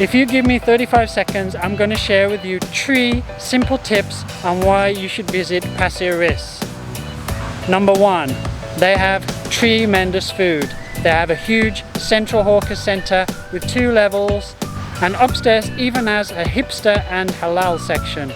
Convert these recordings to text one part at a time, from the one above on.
If you give me 35 seconds, I'm going to share with you 3 simple tips on why you should visit Pasir Ris. Number 1, they have tremendous food. They have a huge central hawker centre with 2 levels, and upstairs even has a hipster and halal section.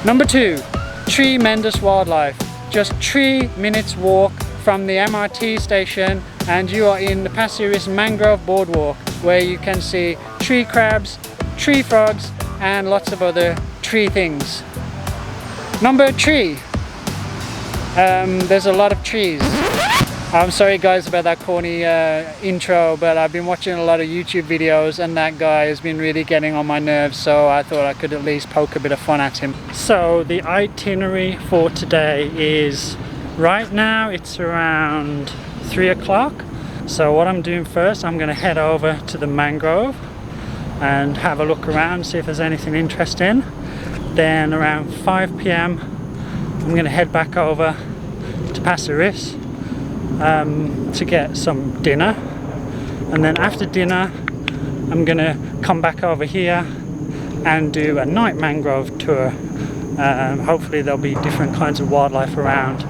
Number 2, tremendous wildlife. Just 3 minutes walk from the MRT station and you are in the Pasir Ris mangrove boardwalk, where you can see tree crabs, tree frogs and lots of other tree things. Number 3, there's a lot of trees. I'm sorry guys about that corny intro, but I've been watching a lot of YouTube videos and that guy has been really getting on my nerves, so I thought I could at least poke a bit of fun at him. So the itinerary for today is, right now it's around 3 o'clock. So what I'm doing first, I'm going to head over to the mangrove and have a look around, see if there's anything interesting. Then around 5 p.m. I'm going to head back over to Pasir Ris to get some dinner, and then after dinner I'm going to come back over here and do a night mangrove tour. Hopefully there'll be different kinds of wildlife around.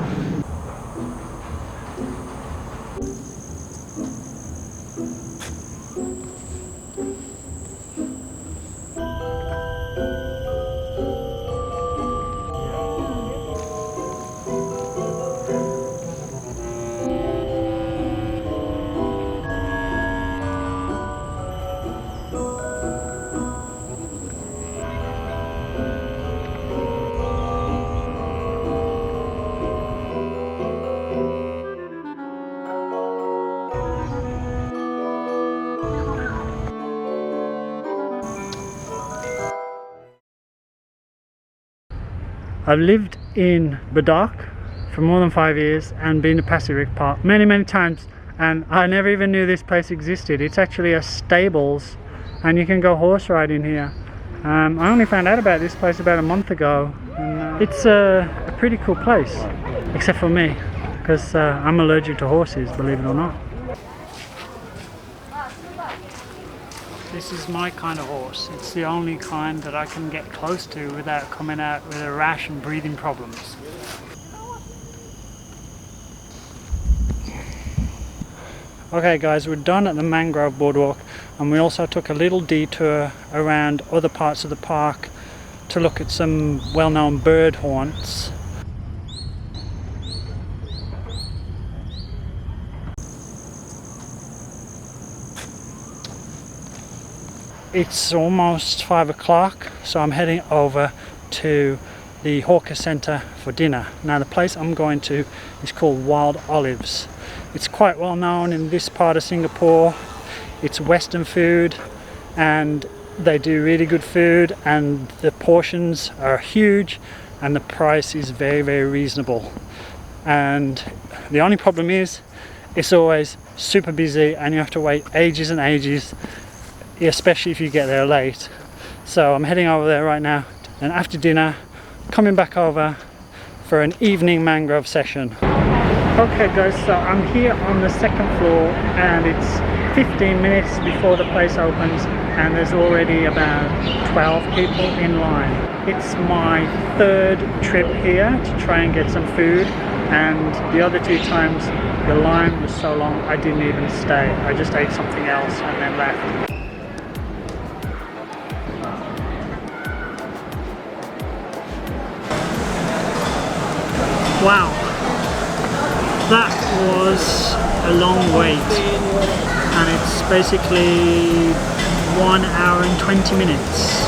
I've lived in Badak for more than 5 years and been to Pasir Ris Park many times, and I never even knew this place existed. It's actually a stables and you can go horse riding here. I only found out about this place about a month ago, and it's a pretty cool place, except for me, because I'm allergic to horses, believe it or not. This is my kind of horse. It's the only kind that I can get close to without coming out with a rash and breathing problems. Okay guys, we're done at the mangrove boardwalk, and we also took a little detour around other parts of the park to look at some well-known bird haunts. It's almost 5 o'clock, so I'm heading over to the hawker centre for dinner. Now the place I'm going to is called Wild Olives. It's quite well known in this part of Singapore. It's Western food and they do really good food, and the portions are huge and the price is very reasonable. And the only problem is it's always super busy and you have to wait ages and ages, especially if you get there late. So I'm heading over there right now, and after dinner coming back over for an evening mangrove session. Okay guys, so I'm here on the 2nd floor and it's 15 minutes before the place opens and there's already about 12 people in line. It's my 3rd trip here to try and get some food, and the other 2 times the line was so long I didn't even stay. I just ate something else and then left. Wow, that was a long wait, and it's basically 1 hour and 20 minutes.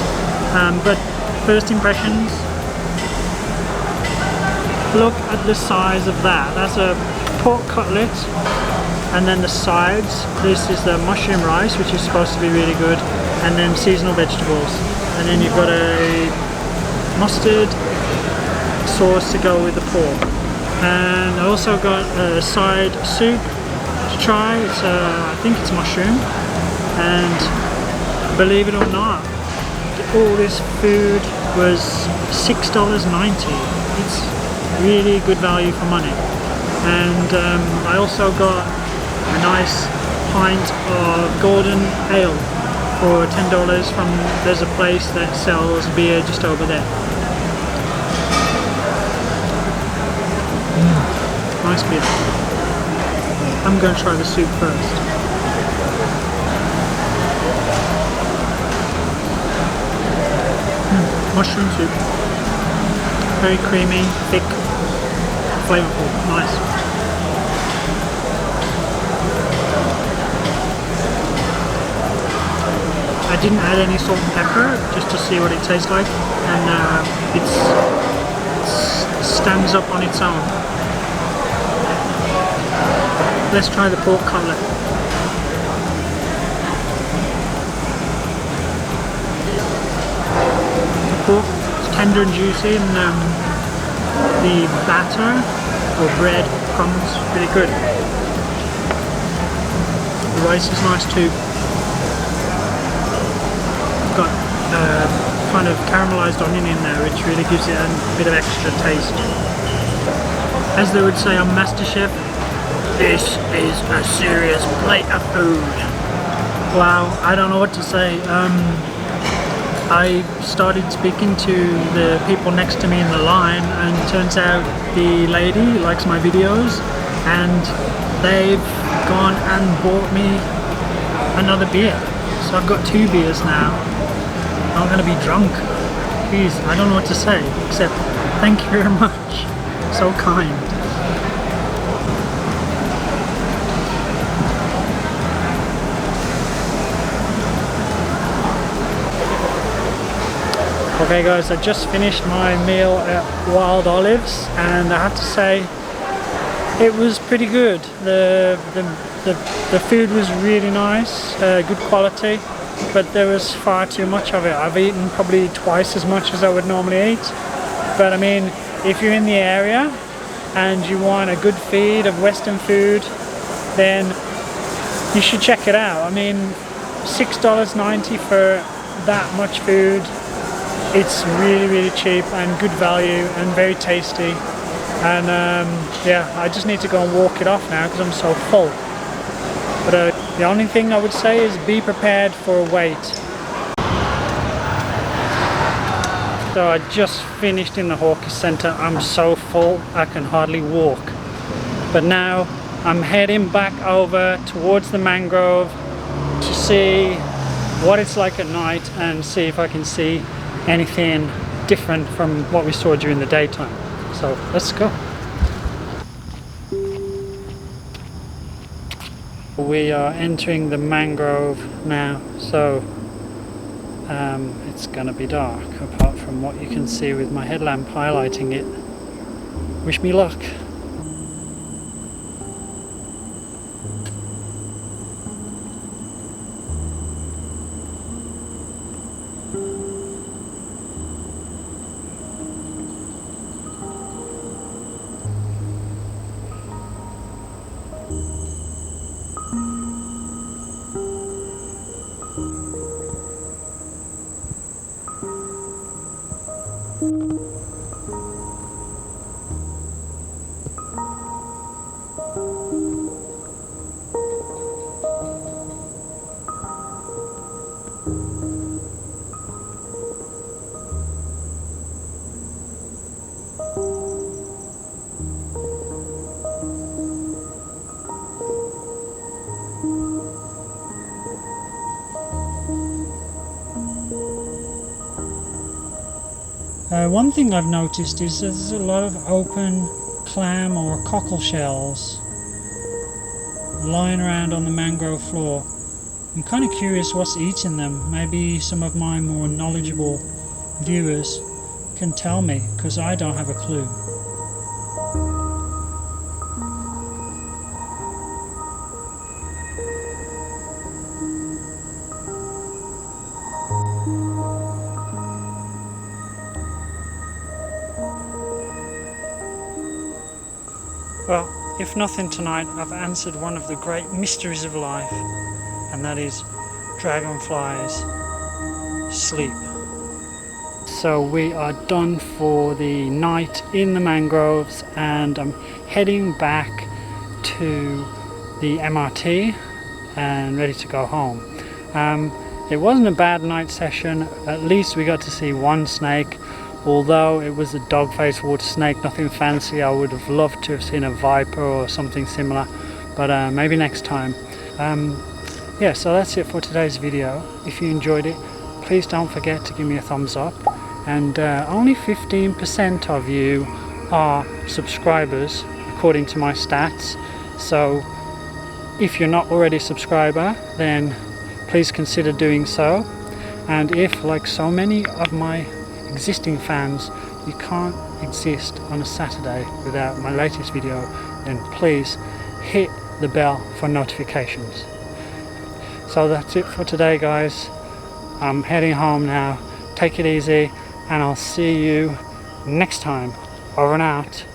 But first impressions, look at the size of that. That's a pork cutlet, and then the sides, this is the mushroom rice, which is supposed to be really good, and then seasonal vegetables, and then you've got a mustard sauce to go with the pork. And I also got a side soup to try. It's I think it's mushroom, and believe it or not, all this food was $6.90. It's really good value for money. And I also got a nice pint of golden ale, for $10 from, there's a place that sells beer just over there. Nice beer. I'm going to try the soup first. Mushroom soup. Very creamy, thick, flavorful, nice. I didn't add any salt and pepper just to see what it tastes like, and it stands up on its own. Let's try the pork cutlet. The pork is tender and juicy, and the batter or bread crumbs really good. The rice is nice too. Got kind of caramelized onion in there, which really gives it a bit of extra taste. As they would say on MasterChef, this is a serious plate of food. Wow, I don't know what to say. I started speaking to the people next to me in the line, and it turns out the lady likes my videos, and they've gone and bought me another beer. So I've got 2 beers now. I'm going to be drunk. Please, I don't know what to say, except thank you very much. So kind. Okay guys, I just finished my meal at Wild Olives, and I have to say it was pretty good. The food was really nice, good quality, but there was far too much of it. I've eaten probably twice as much as I would normally eat. But I mean, if you're in the area and you want a good feed of Western food, then you should check it out. I mean, $6.90 for that much food. It's really, really cheap and good value and very tasty. And yeah, I just need to go and walk it off now because I'm so full. But the only thing I would say is be prepared for a wait. So I just finished in the Hawker Centre. I'm so full I can hardly walk. But now I'm heading back over towards the mangrove to see what it's like at night and see if I can see anything different from what we saw during the daytime. So let's go. We are entering the mangrove now, so it's gonna be dark apart from what you can see with my headlamp highlighting it. Wish me luck. One thing I've noticed is there's a lot of open clam or cockle shells lying around on the mangrove floor. I'm kind of curious what's eating them. Maybe some of my more knowledgeable viewers can tell me, because I don't have a clue. Well, if nothing tonight, I've answered one of the great mysteries of life, and that is dragonflies sleep. So we are done for the night in the mangroves, and I'm heading back to the MRT and ready to go home. It wasn't a bad night session. At least we got to see one snake. Although it was a dog-faced water snake, nothing fancy. I would have loved to have seen a viper or something similar, but maybe next time. Yeah, so that's it for today's video. If you enjoyed it, please don't forget to give me a thumbs up. And only 15% of you are subscribers according to my stats. So if you're not already a subscriber, then please consider doing so. And if, like so many of my existing fans, you can't exist on a Saturday without my latest video, then please hit the bell for notifications. So that's it for today, guys. I'm heading home now. Take it easy, and I'll see you next time. Over and out.